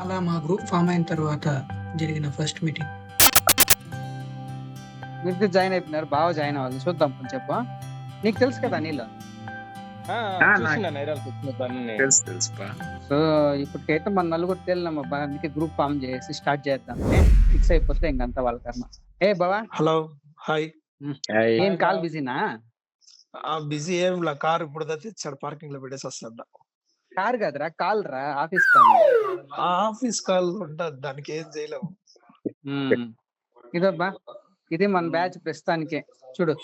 అలా మా group form అయిన తర్వాత జరిగిన ఫస్ట్ మీటింగ్. మీరు జాయిన్ అయిపోయినారు, బాగా జాయిన్ అవ్వాలి. చూద్దాం కొంచెం. నీకు తెలుసు కదా అనిల్? సో ఇప్పటికైతే మన నలుగురు తేలినామబ్బా, అందుకే గ్రూప్ ఫామ్ చేసి స్టార్ట్ చేద్దాం. ఫిక్స్ అయిపోతే ఇంకంతా వాళ్ళ కర్మ. ఏ బావా, హలో, హాయ్. ఏం కాల్ బిజీనా? బిజీ ఏం లా, కార్ ఇప్పుడు తెచ్చాడు, పార్కింగ్ లో పెట్టేసి వస్తాడు. కార్ కాదురా, కాల్ రా, ఆఫీస్ కాల్. ఆఫీస్ కాల్ ఉంటుంది, దానికి ఏం చేయలేము. ఇదబ్బా, ఇది మన బ్యాచ్ ప్రస్తుతానికే. చూడు.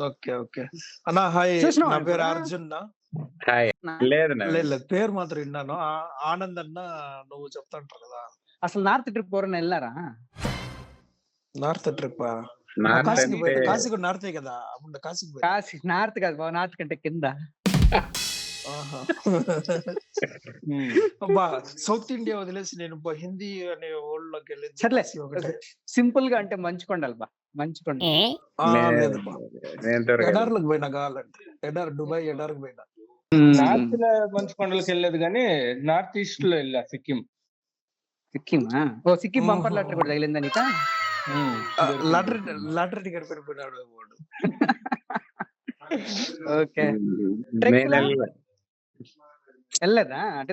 ఓకే ఓకే అన్నా, హాయ్. నా పేరు అర్జున్. లేదు, పేరు మాత్రం విన్నాను. ఆనంద్ అన్న నువ్వు చెప్తాంటారు కదా. అసలు నార్త్ ట్రిప్ ఎవరైనా వెళ్ళారా? నార్త్ ట్రిప్ కాశీ కూడా నార్తే కదా. కాశీ నార్త్ కాదు బాబు, నార్త్ కంటే కింద. సౌత్ ఇండియా వదిలేసి నేను హిందీ అనే వరల్డ్ లోకి వెళ్ళి. సర్లే, సింపుల్ గా అంటే మంచుకొండలు బా, మంచుకొండ. ఎడార్లకు పోయినా, కావాలంటే ఎడార్, దుబాయ్ ఎడార్కి పోయినా. నార్త్ లో మంచుకొండలకు వెళ్ళలేదు కానీ నార్త్ ఈస్ట్ లో వెళ్ళా, సిక్కిం. సిక్కిమా? ఓ, సిక్కిం బంపర్ లాటరీ కూడా తగిలిందా నీకా? లాటరీ టికెట్ పెరిగిపోయినాడు వాడు. ఓకే, వెళ్ళదా? అంటే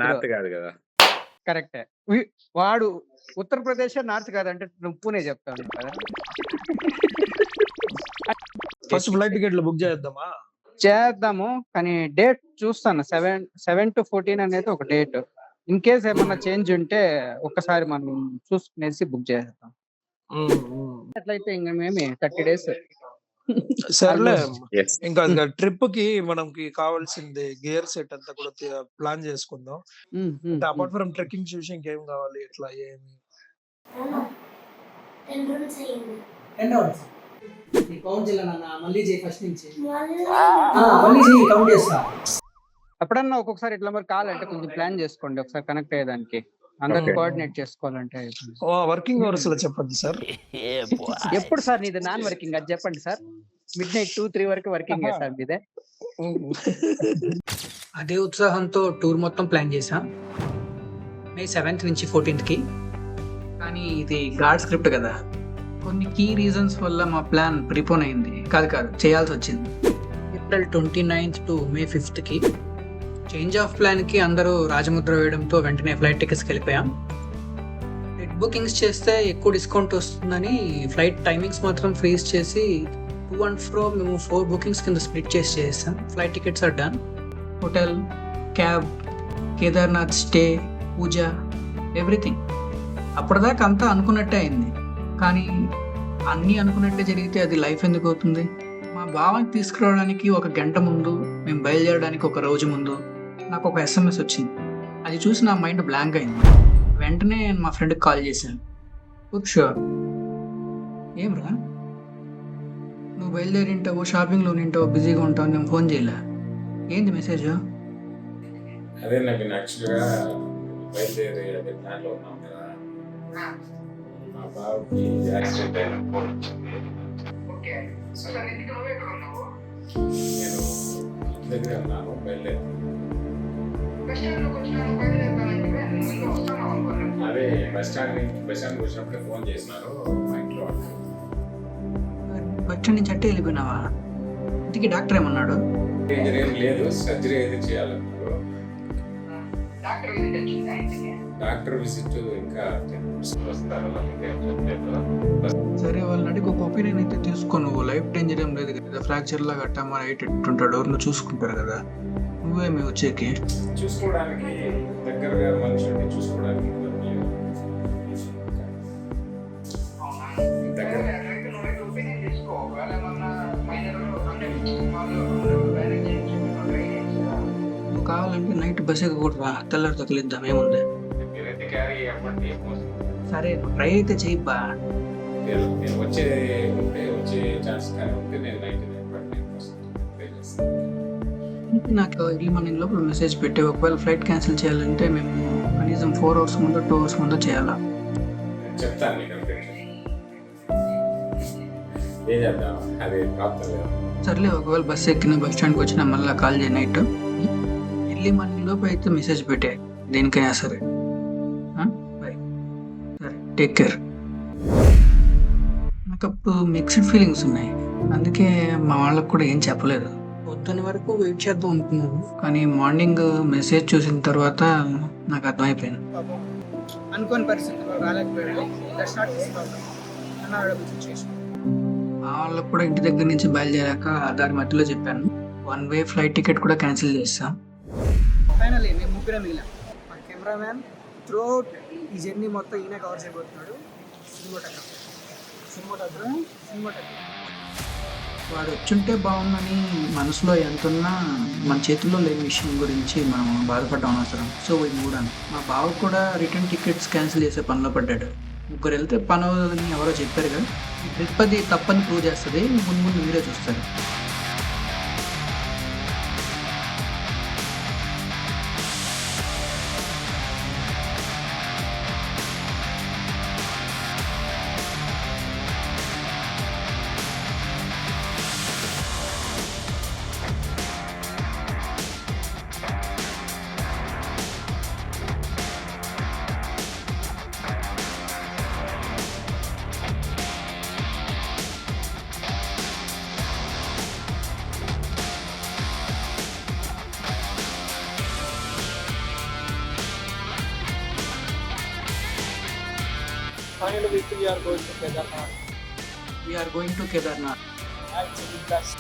నార్త్ కాదు కదా. కరెక్టే. వాడు ఉత్తరప్రదేశ్ నార్త్ కాదంటే నువ్వు పూణే చెప్తావు కదా. ఫస్ట్ ఫ్లైట్ టికెట్లు బుక్ చేద్దాము, కానీ డేట్ చూస్తాను. 7 to 14 అనేది ఒక డేట్. ఇన్ కేస్ ఏమన్నా చేంజ్ ఉంటే ఒక్కసారి మనం చూసుకునేసి బుక్ చేద్దాం. అట్లయితే ఇంకా మేము 30 days. సర్లే, ఇంకా ట్రిప్ కి మనకి కావాల్సింది గేర్ సెట్ అంతా కూడా ప్లాన్ చేసుకుందాం. అపార్ట్ ఫ్రమ్ ట్రెక్కింగ్ చూసి ఇంకేం కావాలి, ఎట్లా ఏమి. ఎప్పుడన్నా ఒక్కొక్కసారి ఇట్లా మరి కావాలంటే కొంచెం ప్లాన్ చేసుకోండి, ఒకసారి కనెక్ట్ అయ్యేదానికి. అందరిని కోఆర్డినేట్ చేసుకోవాలంటే. వర్కింగ్ అవర్స్ లో చెప్పండి సార్. ఎప్పుడు సార్ నీది నాన్ వర్కింగ్? అది చెప్పండి సార్. midnight 2-3 వరకు వర్కింగ్ సార్ మీదే. అదే ఉత్సాహంతో టూర్ మొత్తం ప్లాన్ చేసాం, May 7th నుంచి 14th కి. కానీ ఇది గాడ్ స్క్రిప్ట్ కదా, కొన్ని కీ రీజన్స్ వల్ల మా ప్లాన్ ప్రిపోన్ అయింది. కాదు చేయాల్సి వచ్చింది. April 29th to May 5th కి చేంజ్ ఆఫ్ ప్లాన్కి అందరూ రాజముద్ర వేయడంతో వెంటనే ఫ్లైట్ టికెట్స్కి వెళ్ళిపోయాం. నెట్ బుకింగ్స్ చేస్తే ఎక్కువ డిస్కౌంట్ వస్తుందని ఫ్లైట్ టైమింగ్స్ మాత్రం ఫ్రీజ్ చేసి 2 and fro మేము 4 బుకింగ్స్ కింద స్ప్లిట్ చేసాం. Flight tickets are done. Hotel, cab, Kedarnath stay, puja, everything. అప్పటిదాకా అంతా అనుకున్నట్టే అయింది. కానీ అన్నీ అనుకున్నట్టే జరిగితే అది లైఫ్ ఎందుకు అవుతుంది? మా బావని తీసుకురావడానికి 1 గంట ముందు, మేము బయలుదేరడానికి 1 రోజు ముందు నాకు ఒక SMS వచ్చింది. అది చూసి నా మైండ్ బ్లాంక్ అయింది. వెంటనే మా ఫ్రెండ్కి కాల్ చేశాను. షూర్, ఏం రా నువ్వు బయలుదేరి ఉంటావు, షాపింగ్లో ఉంటావు, బిజీగా ఉంటావు, నేను ఫోన్ చేయలే. ఏంది మెసేజ్? అదే నాకు యాక్చువల్గా బయలుదేరి అదే ప్లాన్లో ఉన్నాం కదా, మా బాబుకి యాక్సిడెంట్ అయిన ఫోన్ వచ్చింది. నేను దగ్గర ఉన్నాను, బయలుదేరి. అదే బస్ స్టాండ్ వచ్చినప్పుడే ఫోన్ చేసినారు మా ఇంట్లో. బస్ స్టాండ్ నుంచి అట్టే వెళ్ళిపోయినావా? ఇంటికి డాక్టర్ ఏమన్నాడు? డేంజర్ ఏం లేదు, సర్జరీ అయితే చేయాలన్నారు. డాక్టర్ విజిట్ ఇంకా 10 minutes వస్తారు. సరే, వాళ్ళని అడిగి ఒక ఒపీనియన్ అయితే తీసుకో. నువ్వు లైఫ్ డేంజర్ ఏం లేదు కదా, ఫ్రాక్చర్ లాగా అట్టా మన ఎయిట్ ఎట్టుంటాడు, ఎవరిని చూసుకుంటారు కదా. నువ్వేమి వచ్చేకి చూసుకోవడానికి దగ్గరగా మనుషుల్ని చూసుకోవడానికి నువ్వు కావాలంటే నైట్ బస్ ఎక్కకూడదా, తెల్లారి తగిలిద్దాం, ఏముంది. సరే, ట్రై అయితే చెయ్యబ్బా. నేను వచ్చే ఛాన్స్ కానీ ఉంటే నేను 99.9% ట్రై చేస్తాను. నాకు ఎర్లీ మార్నింగ్ లోపల మెసేజ్ పెట్టి, ఒకవేళ ఫ్లైట్ క్యాన్సిల్ చేయాలంటే మేము కనీసం 4 hours ముందు 2 hours ముందు చేయాలా? చెప్తాను నీకు. ఏం చేద్దాం, అది ప్రాప్తం. సర్లే, ఒకవేళ బస్ ఎక్కిన బస్ స్టాండ్కి వచ్చినా మళ్ళీ కాల్ చేయ. నైట్ ఎర్లీ మార్నింగ్ లోపు అయితే మెసేజ్ పెట్టే, దేనికైనా సరే. బాయ్. సరే, టేక్ కేర్. నాకు అప్పుడు మిక్స్డ్ ఫీలింగ్స్ ఉన్నాయి, అందుకే మా వాళ్ళకు కూడా ఏం చెప్పలేదు. పొద్దున్న వరకు వెయిట్ చేద్దాం అనుకున్నాను, కానీ మార్నింగ్ మెసేజ్ చూసిన తర్వాత నాకు అర్థమైపోయింది. అనుకోని పరిస్థితుల్లో రాలేకపోయాడు. మా వాళ్ళకు కూడా ఇంటి దగ్గర నుంచి బయలుదేరాక దారి మధ్యలో చెప్పాను. 1 వే ఫ్లైట్ టికెట్ కూడా క్యాన్సిల్ చేస్తాం. ఫైనల్లీ మేము ముగ్గురే మిగిలాం. మా కెమెరామ్యాన్ త్రూఅవుట్ ఈ జర్నీ మొత్తం ఈయన కవర్ చేయబోతున్నాడు. సినిమాటోగ్రఫీ వాడు వచ్చుంటే బాగుందని మనసులో ఎంతున్నా మన చేతుల్లో లేని విషయం గురించి మనం బాధపడడం అవసరం. సో ఇది కూడా మా బావ కూడా రిటర్న్ టికెట్స్ క్యాన్సిల్ చేసే పనిలో పడ్డాడు. ముగ్గురు వెళ్తే పని అవ్వదని ఎవరో చెప్పారు కదా, ఈ ట్రిప్ అది తప్పని ప్రూవ్ చేస్తుంది. ముందు ముందు మీరే చూస్తారు. Finally, we are going to Kedarnath. We are going to Kedarnath. Actually, best.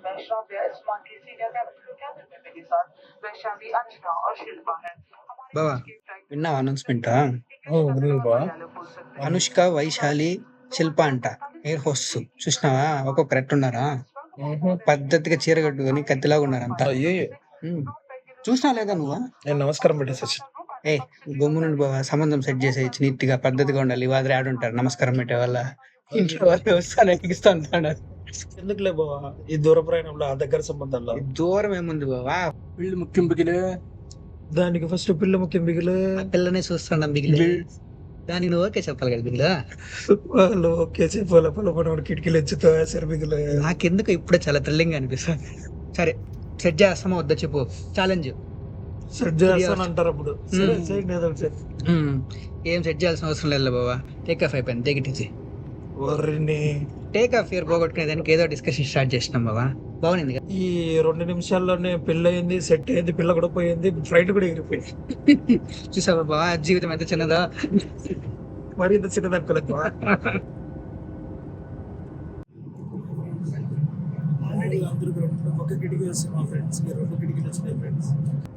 वैष्णव इस्मान की सीनियर कैबिनेट में मेरे साथ वैशाली अंजना और शिल्पा है। బావా, విన్నావా అనౌన్స్మెంటా? हमारे అనుష్క, వైశాలి, శిల్ప అంట ఎయిర్ హోస్ట్. చూసినావా? ఒక్కొక్క రెట్ ఉన్నారా, పద్ధతిగా చీర కట్టుకొని కత్తిలాగా ఉన్నారంతా. చూసినా లేదా నువ్వా? నేను నమస్కారం పెట్టేసి ఏ గమ్ము నుండి బావా, సంబంధం సెట్ చేసేయచ్చు. నీట్ గా పద్ధతిగా ఉండాలి. వాదిరి ఆడుంటారు నమస్కారం పెట్టే వాళ్ళ. ఇంట్లో వాళ్ళు వస్తాను ఎక్కిస్తూ ఉంటాడు. ఎందుకులే బావా ఈ దూర ప్రయాణంలో ఆ దగ్గర సంబంధాల్లో దూరం ఏముంది బావా, పిల్లి ముఖ్యం బిగిలే. దానికి ఫస్ట్ పిల్ల ముఖ్యం బిగిలే. ఆ పిల్లనే చూస్తాను బిగిలి. దానికి నువ్వు ఓకే చెప్పాలి కదా బిగిలా. వాళ్ళు ఓకే చెప్పాలి. పొలపడి కిటికీలు ఎచ్చుతో సరే బిగిలే. నాకెందుకు ఇప్పుడే చాలా థ్రిల్లింగ్ అనిపిస్తుంది. సరే, సెట్ చేస్తామా వద్దా చెప్పు. ఛాలెంజ్ సెట్ చేస్తాను అంటారు అప్పుడు. సరే చేయండి ఏదో ఒకటి. ఏం సెట్ చేయాల్సిన అవసరం లేదు బాబా. టేక్ ఆఫ్ అయిపోయింది. Take it easy. వర్రిని టేక్ ఆఫ్ ఇయర్ పోగొట్టుకునే దానికి ఏదో డిస్కషన్ స్టార్ట్ చేసినాం బాబా. బాగుంది కదా. ఈ 2 నిమిషాల్లోనే పెళ్ళి అయింది, సెట్ అయింది, పిల్ల కూడా పోయింది, ఫ్లైట్ కూడా ఎగిరిపోయింది. చూసావా బాబా, జీవితం ఎంత చిన్నదా. మరి ఇంత చిన్నదనుకోలేదు.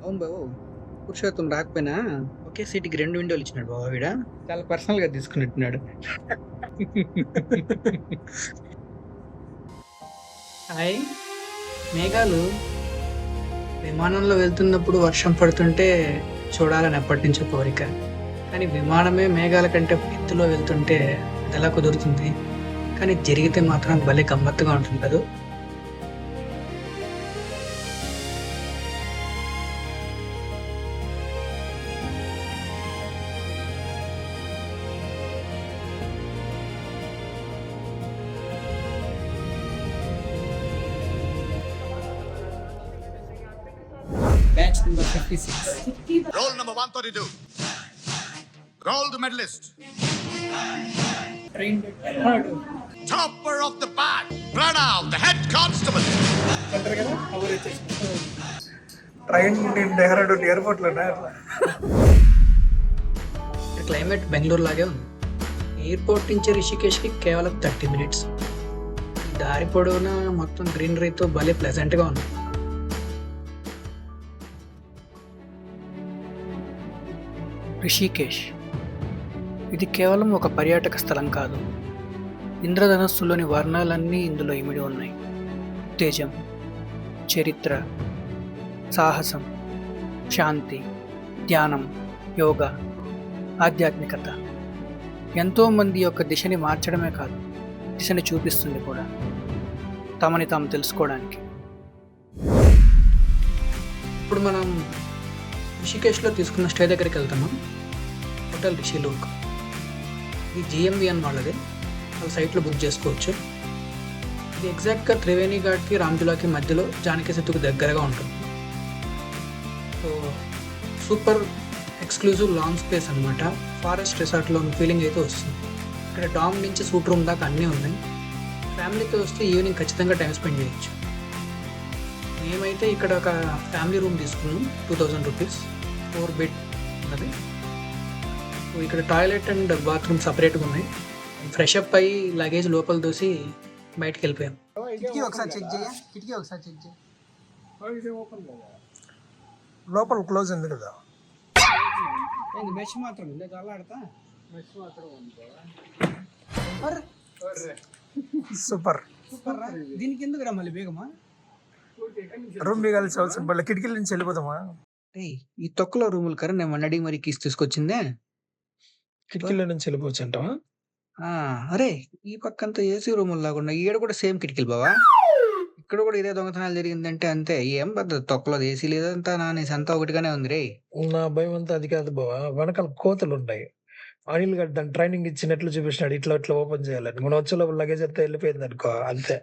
అవును బాబు, పురుషోత్తం రాకపోయినా ఒకే సీట్కి 2 విండోలు ఇచ్చినాడు బాబా. వీడ చాలా పర్సనల్ గా తీసుకున్నట్టున్నాడు. హాయ్, మేఘాలు విమానంలో వెళ్తున్నప్పుడు వర్షం పడుతుంటే చూడాలని ఎప్పటి నుంచో కోరిక. కానీ విమానమే మేఘాల కంటే ఎత్తులో వెళ్తుంటే అది ఎలా కుదురుతుంది? కానీ జరిగితే మాత్రం భలే గమ్మత్తుగా ఉంటుంది కదా. Batch number 56. Roll number 132. Roll the medalist. Trained at Hardu. Topper of the bag. Pranav, the head constable. Train Dehradun airport లో క్లైమేట్ బెంగళూరు లాగే ఉంది. ఎయిర్పోర్ట్ నుంచి రిషికేష్కి కేవలం 30 మినిట్స్. దారి పొడవునా మొత్తం గ్రీనరీతో భలే ప్లెజెంట్గా ఉంది. రిషికేష్ ఇది కేవలం ఒక పర్యాటక స్థలం కాదు. ఇంద్రధనస్సులోని వర్ణాలన్నీ ఇందులో ఇమిడి ఉన్నాయి. తేజం, చరిత్ర, సాహసం, శాంతి, ధ్యానం, యోగా, ఆధ్యాత్మికత. ఎంతోమంది యొక్క దిశని మార్చడమే కాదు, దిశని చూపిస్తుంది కూడా, తమని తాము తెలుసుకోవడానికి. ఇప్పుడు మనం రిషికేష్లో తీసుకున్న స్టే దగ్గరికి వెళ్తాము. హోటల్ రిషిలోక్. ఇది GMVN వాళ్ళది. వాళ్ళ సైట్లో బుక్ చేసుకోవచ్చు. ఇది ఎగ్జాక్ట్గా త్రివేణి ఘాట్కి రామ్జులాకి మధ్యలో జానకి సెతుకు దగ్గరగా ఉంటుంది. So super exclusive long space అనమాట. ఫారెస్ట్ రిసార్ట్లో ఫీలింగ్ అయితే వస్తుంది. ఇక్కడ డామ్ నుంచి సూట్ రూమ్ దాకా అన్నీ ఉన్నాయి. ఫ్యామిలీతో వస్తే ఈవినింగ్ ఖచ్చితంగా టైం స్పెండ్ చేయొచ్చు. మేమైతే ఇక్కడ ఒక ఫ్యామిలీ రూమ్ తీసుకున్నాం, 2000 రూపీస్, 4 బెడ్ ఉన్నది. సో ఇక్కడ టాయిలెట్ అండ్ బాత్రూమ్ సపరేట్గా ఉన్నాయి. ఫ్రెష్ అప్ అయ్యి లగేజ్ లోపల దూసి బయటకు వెళ్ళిపోయాం. కిటికీ ఒకసారి చెక్ చేయ. లోపల క్లోజ్ ఉంది కదా. మెష్ మాత్రం అలాడతా సూపర్. దీనికి ఎందుకు రా మళ్ళీ బేగమా? రూమ్ కలిసి అవసరం పడలే, కిటికీల నుంచి వెళ్ళిపోతామా? ఈ తొక్కలో రూములు కరా నేను అడిగి మరి కీస్ తీసుకొచ్చిందే. కిటికీల నుంచి వెళ్ళిపోవచ్చు అంటావా? అరే ఈ పక్కంతా ఏసీ రూములు లాగా ఈడ కూడా సేమ్ కిటికీలు బావా. ఇక్కడ కూడా ఇదే దొంగతనాలు జరిగిందంటే అంతే. ఏం పద్ధతి, తొక్కలో ఏసీ లేదంతా నానేసి అంతా ఒకటిగానే ఉంది రే. నా భయం అంతా అది కాదు బావా, వెనకాల కోతలు ఉంటాయి. అనిల్ గారు దాన్ని ట్రైనింగ్ ఇచ్చినట్లు చూపిస్తున్నాడు, ఇట్లా ఇట్లా ఓపెన్ చేయాలని. మనం వచ్చేలోపు లగేజ్ అంతా వెళ్ళిపోయింది అనుకో, అంతే.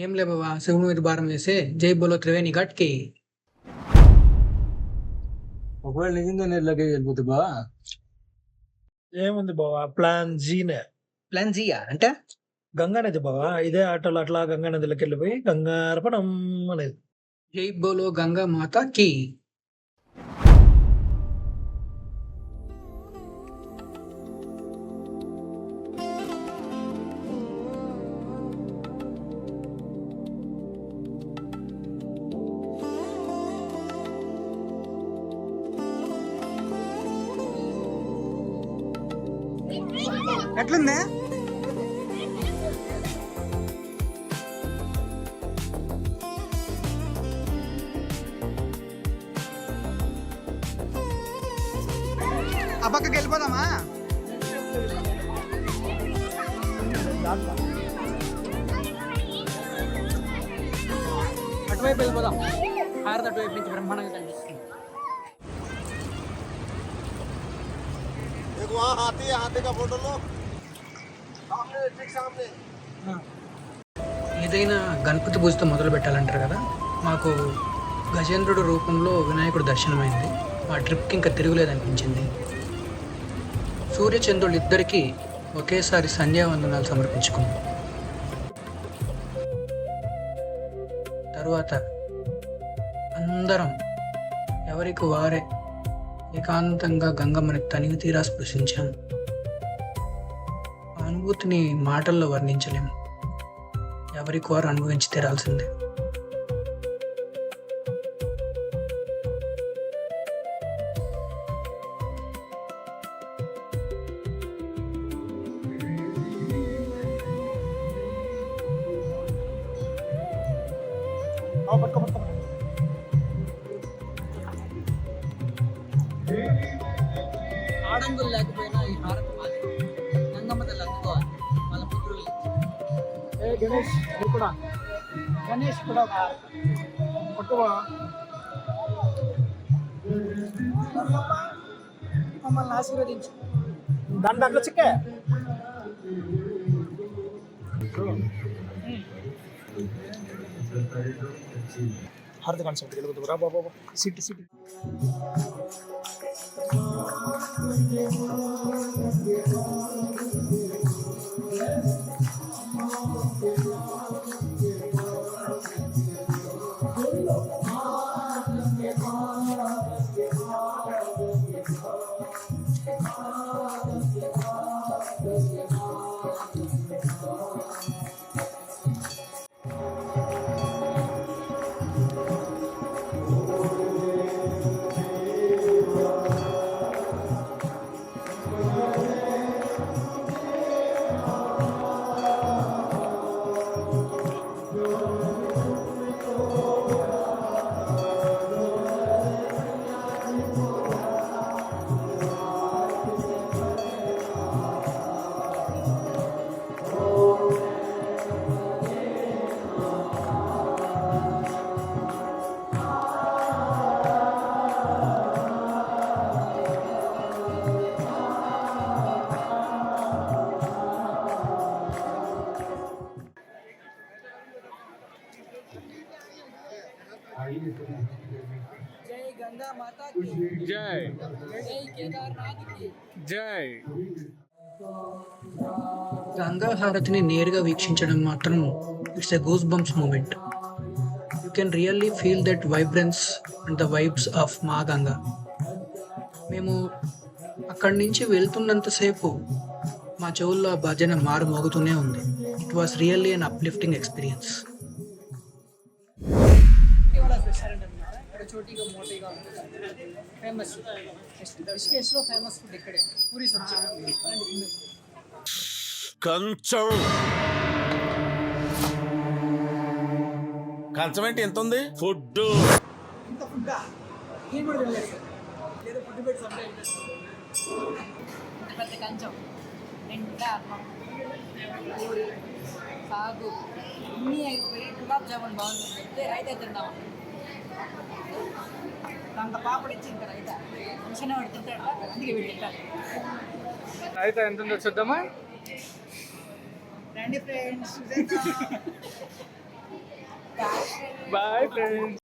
ఏం లే బాబా, శివుని మీద భారం వేసే జై బోలో త్రివేణి ఘాట్కి. ఒకవేళ నిజంగానే లగేజ్ వెళ్ళిపోతే బా ఏముంది బావా, ప్లాన్ జీనే. ప్లాన్ జియా అంటే గంగానది బావా, ఇదే ఆటోలో అట్లా గంగానదిలోకి వెళ్ళిపోయి గంగారపణం అనేది. జై బోలో గంగా మాతాకి. ఎట్లుంది? ఆ పక్కకి వెళ్ళిపోదామా? అటువైపు వెళ్ళిపోదాం. హారత అటువైపు నుంచి బ్రహ్మాండంగా కనిపిస్తుంది. ఏదైనా గణపతి పూజతో మొదలు పెట్టాలంటారు కదా. మాకు గజేంద్రుడు రూపంలో వినాయకుడు దర్శనమైంది. మా ట్రిప్కి ఇంకా తిరుగులేదనిపించింది. సూర్యచంద్రులు ఇద్దరికీ ఒకేసారి సంధ్యావందనాలు సమర్పించుకున్నాం. తరువాత అందరం ఎవరికి వారే ఏకాంతంగా గంగమ్మని తనివి తీరా స్పృశించాం. ఆ అనుభూతిని మాటల్లో వర్ణించలేము. ఎవరికి వారు అనుభవించి తీరాల్సిందే. ఆడంగులు లేకపోయినా ఈ హారతి మాది. గంగమ్మ తల్లి అందుకోవాలి వాళ్ళ పుత్రులు. గణేష్ కూడా మమ్మల్ని ఆశీర్వదించు. దాంట్లో చిక్కే హారతి కాన్సెప్ట్ వెళ్ళిపోతాం రా బాబా. సిటీ సిటీ జై జై గంగా హారతిని నేరుగా వీక్షించడం మాత్రం it's a goose bumps moment. You can really feel that vibrance and the vibes of Maa Ganga. మేము అక్కడి నుంచి వెళ్తున్నంతసేపు మా చెవుల్లో ఆ భజన మారు మోగుతూనే ఉంది. It was really an uplifting experience. కంచం ఏంటి ఎంత ఉంది? ఫుడ్ పెద్ద కంచం నిండా అన్నం పూరి సాగు అన్నీ అయిపోయి గులాబ్ జామున్ బాగుంది చెప్తే రైతే తిందాం. అంత పాపడి ఇచ్చి ఇంకా రైతా మనిషిని వాడు తింటాడు, అందుకే వీడు తింటాడు. అయితే ఎంత ఉందో చూద్దామా? రండి friends. Boy friends.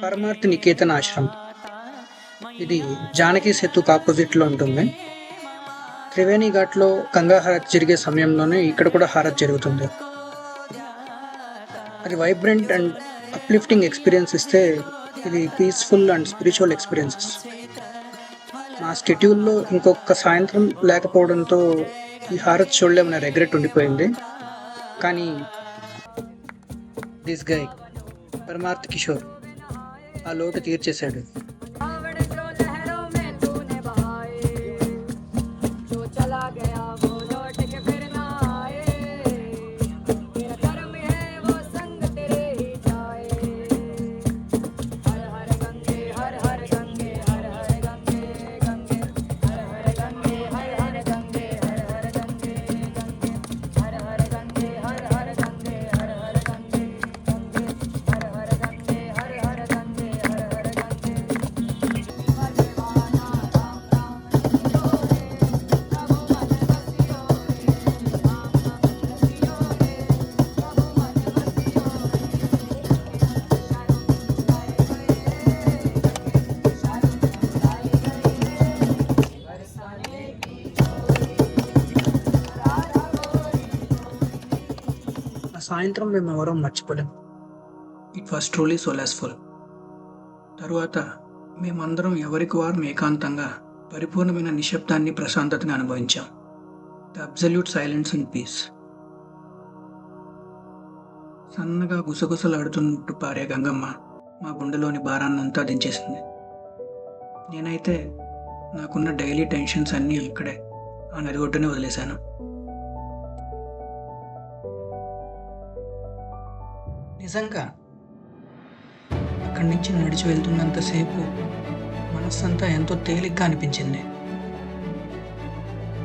Parmarth Niketan ఆశ్రమం ఇది జానకి సేతుకు ఆపోజిట్లో ఉంటుంది. త్రివేణి ఘాట్లో గంగా హారతి జరిగే సమయంలోనే ఇక్కడ కూడా హారతి జరుగుతుంది. అది వైబ్రెంట్ అండ్ అప్లిఫ్టింగ్ ఎక్స్పీరియన్స్ ఇస్తే ఇది పీస్ఫుల్ అండ్ స్పిరిచువల్ ఎక్స్పీరియన్సెస్. నా స్కెడ్యూల్లో ఇంకొక సాయంత్రం లేకపోవడంతో ఈ హారతి చూడలేమన్న రెగ్రెట్ ఉండిపోయింది. కానీ దిస్ గై పరమార్థ్ కిషోర్ ఆ లోటు తీర్చేశాడు. సాయంత్రం మేము ఎవరో మర్చిపోలేం. It was truly solaceful. తరువాత మేమందరం ఎవరికి వారు ఏకాంతంగా పరిపూర్ణమైన నిశ్శబ్దాన్ని, ప్రశాంతతని అనుభవించాం. The absolute silence and peace. సన్నగా గుసగుసలాడుతున్నట్టు పారే గంగమ్మ మా గుండెలోని భారాన్నంతా దించేసింది. నేనైతే నాకున్న డైలీ టెన్షన్స్ అన్నీ ఇక్కడే ఆ నది ఒడ్డునే వదిలేశాను. నిజంగా అక్కడి నుంచి నడిచి వెళ్తున్నంతసేపు మనస్సంతా ఎంతో తేలిగ్గా అనిపించింది.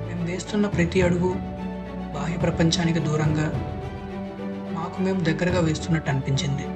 మేము వేస్తున్న ప్రతి అడుగు బాహ్య ప్రపంచానికి దూరంగా మాకు మేము దగ్గరగా వేస్తున్నట్టు అనిపించింది.